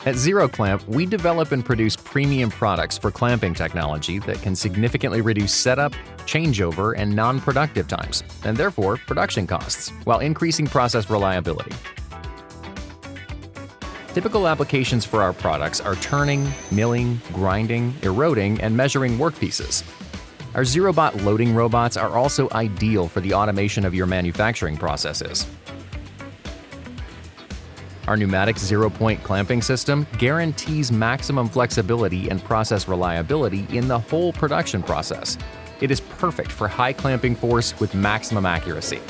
At Zero Clamp, we develop and produce premium products for clamping technology that can significantly reduce setup, changeover, and non-productive times, and therefore production costs, while increasing process reliability. Typical applications for our products are turning, milling, grinding, eroding, and measuring workpieces. Our ZeroBot loading robots are also ideal for the automation of your manufacturing processes. Our pneumatic zero-point clamping system guarantees maximum flexibility and process reliability in the whole production process. It is perfect for high clamping force with maximum accuracy.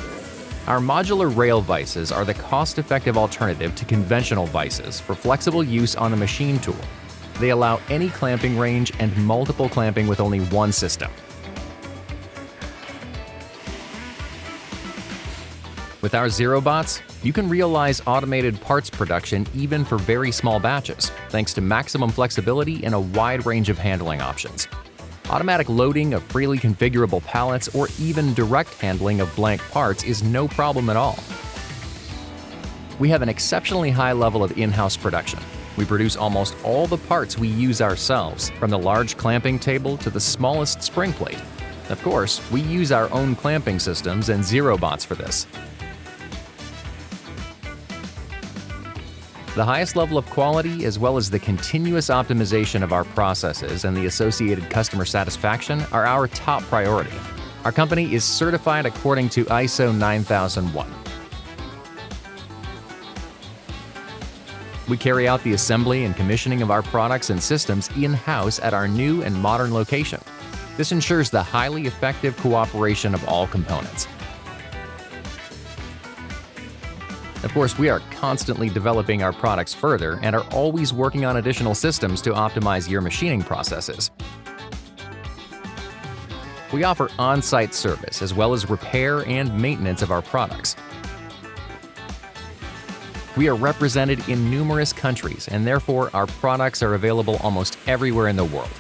Our modular rail vices are the cost-effective alternative to conventional vices for flexible use on the machine tool. They allow any clamping range and multiple clamping with only one system. With our ZeroBots, you can realize automated parts production even for very small batches, thanks to maximum flexibility and a wide range of handling options. Automatic loading of freely configurable pallets or even direct handling of blank parts is no problem at all. We have an exceptionally high level of in-house production. We produce almost all the parts we use ourselves, from the large clamping table to the smallest spring plate. Of course, we use our own clamping systems and ZeroBots for this. The highest level of quality, as well as the continuous optimization of our processes and the associated customer satisfaction, are our top priority. Our company is certified according to ISO 9001. We carry out the assembly and commissioning of our products and systems in-house at our new and modern location. This ensures the highly effective cooperation of all components. Of course, we are constantly developing our products further and are always working on additional systems to optimize your machining processes. We offer on-site service as well as repair and maintenance of our products. We are represented in numerous countries, and therefore our products are available almost everywhere in the world.